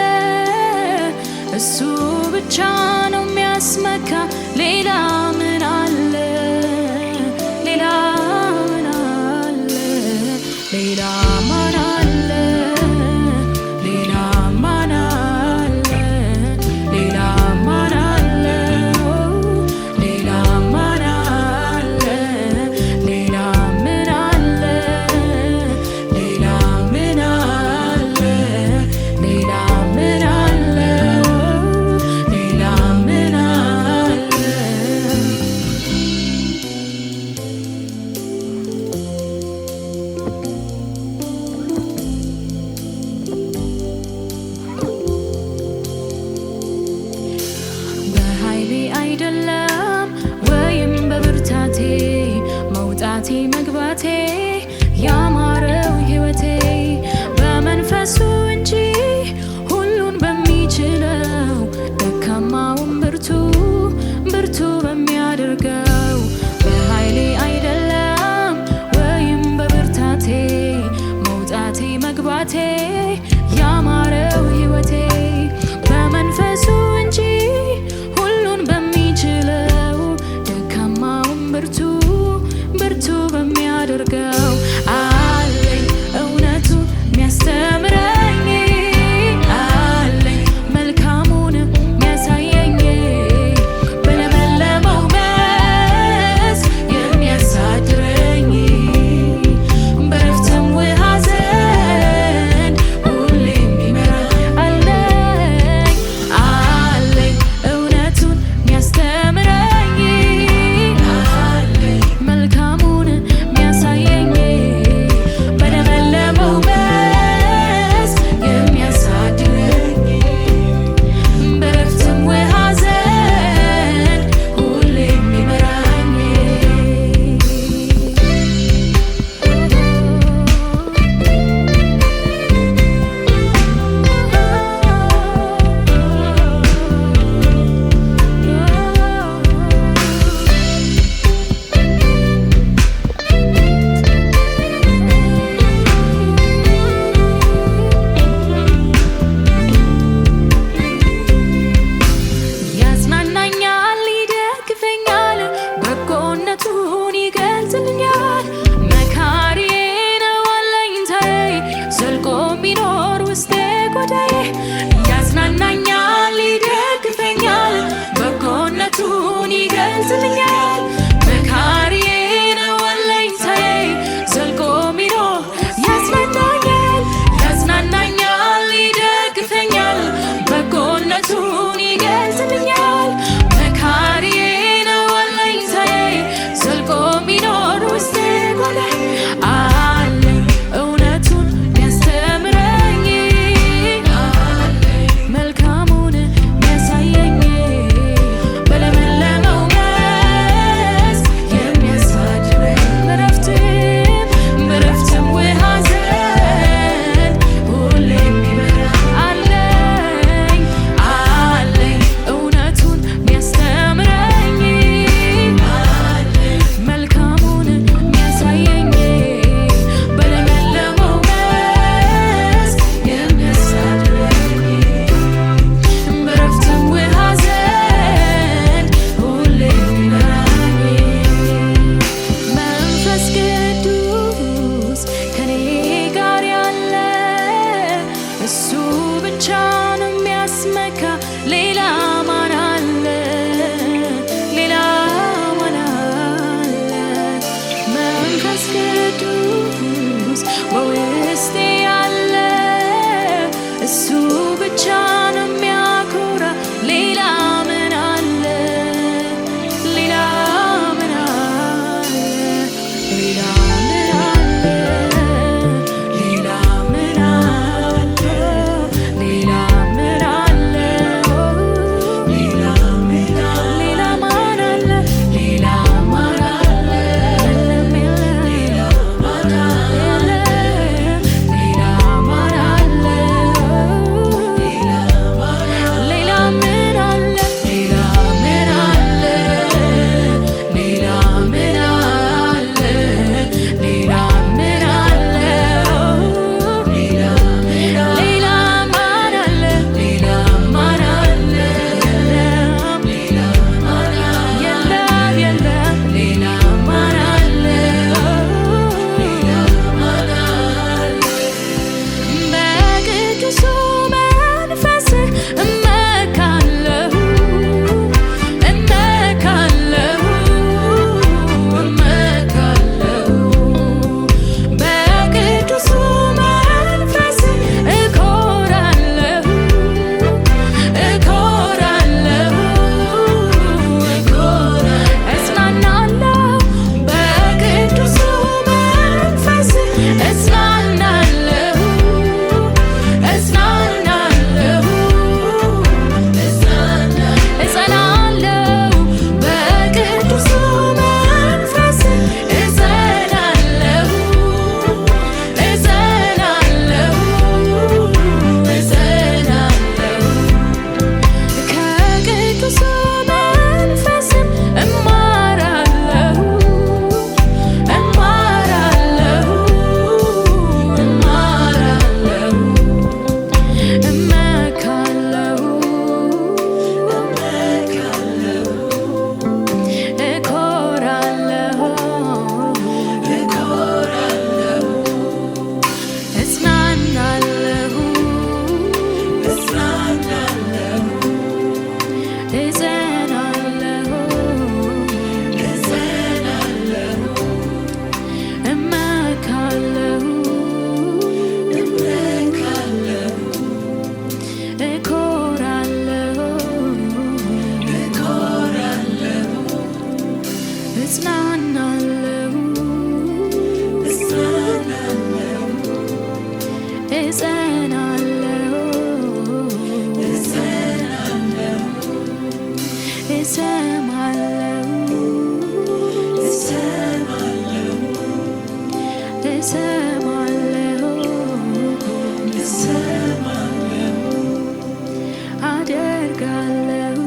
እሱ ብቻ ነው የሚያስመካ። ሌላ ምን አለ? ሌላ ምን አለ? በመንፈሱ እንጂ ሁሉን በሚችለው ደካማውን ብርቱ ብርቱ በሚያደርገው በኃይሌ አይደለም ወይም በብርታቴ መውጣቴ መግባቴ ያማረው ሕይወቴ በመንፈሱ እንጂ ሁሉን በሚችለው ደካማውን ብርቱ ብርቱ በሚያደርገው አለኝ እውነቱ የሚያስተምረኝ አለኝ መልካሙን የሚያሳየኝ በለመለመው መስክ የሚያሳድረኝ በረፍትም ውሃ ዘንድ ሁሌ የሚመራ አለኝ አለኝ እውነቱን የሚያስተምረኝ አለኝ መልካሙን የሚያሳየኝ በለመለመው መስክ የሚያሳድረኝ በረፍትም ውሃ ዘንድ ሁሌ የሚመራኝ ያጽናናኛል ይደግፈኛል በጎነቱን ይገልጽልኛል መካሪዬ ነው አለኝታዬ ዘልቆ የሚኖር ውስጤ ጓዳዬ ያጽናናኛል ይደግፈኛል በጎነቱን ይገልጽልኛል መካሪዬ ነው አለኝታዬ ዘልቆ የሚኖር ያጽናናኛል ያጽናናኛል ይደግፈኛል በጎነቱን ይገልጽልኛል መካሪዬ ነው አለኝታዬ ዘልቆ የሚኖር ውስጤ ጓዳዬ አለኝ እውነቱን የሚያስተምረኝ አለኝ መልካሙን የሚያሳየኝ በለመለመው መስክ የሚያሳድረኝ በረፍትም ውሃ ዘንድ ሁሌ የሚመራ አለኝ አለኝ እውነቱን የሚያስተምረኝ አለኝ መልካሙን የሚያሳየኝ በለመለመው መስክ የሚያሳድረኝ በረፍትም ውሃ ዘንድ ሁሌ የሚመራኝ መንፈስ ቅዱስ ከኔ ጋር ያለ እሱ ብቻ ነው የሚያስመካ ሌላ ማን አለ ሌላ ማን አለ መንፈስ ቅዱስ በውስጤ ያለ እሱ ብቻ ነው የሚያኮራ ሌላ ምን አለ ሌላ ምን አለ ሌላ ምን አለ ሌላ ምን አለ ሌላ ምን አለ እጸናለሁ እሰማለሁ እሰማለሁ አደርጋለሁ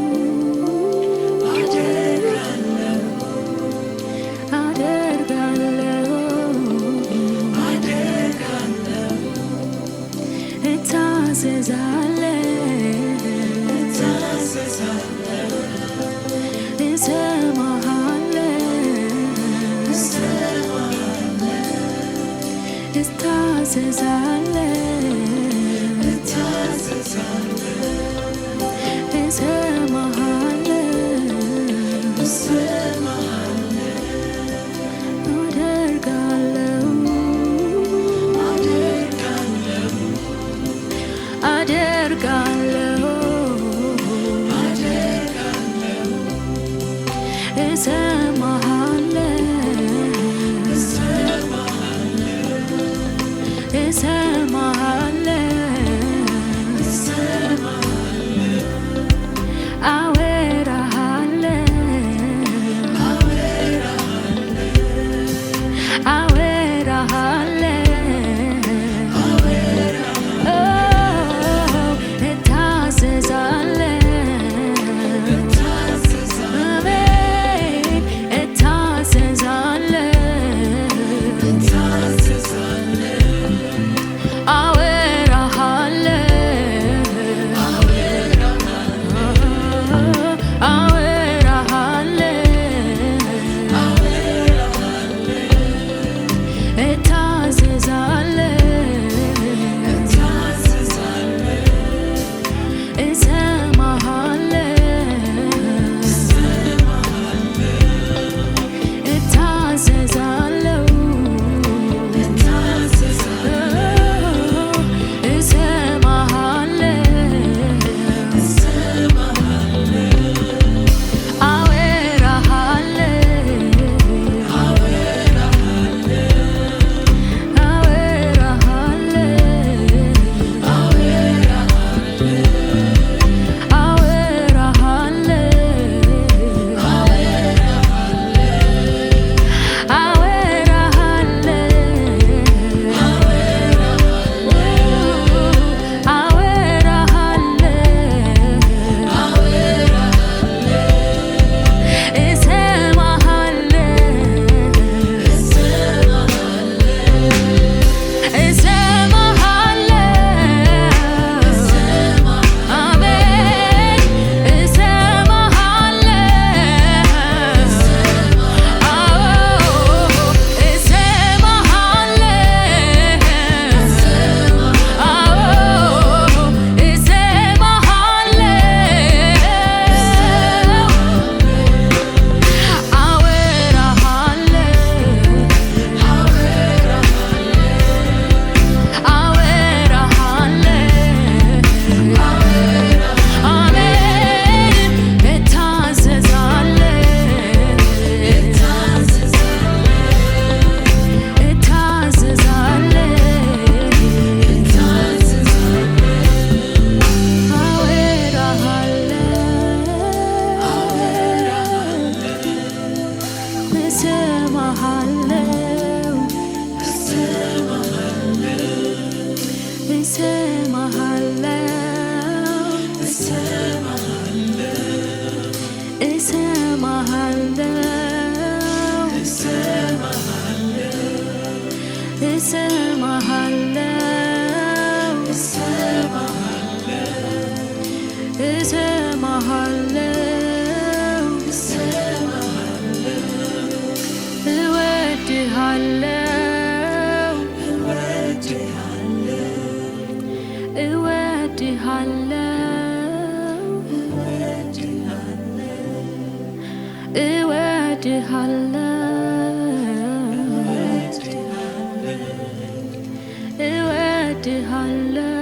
እወድሃለሁ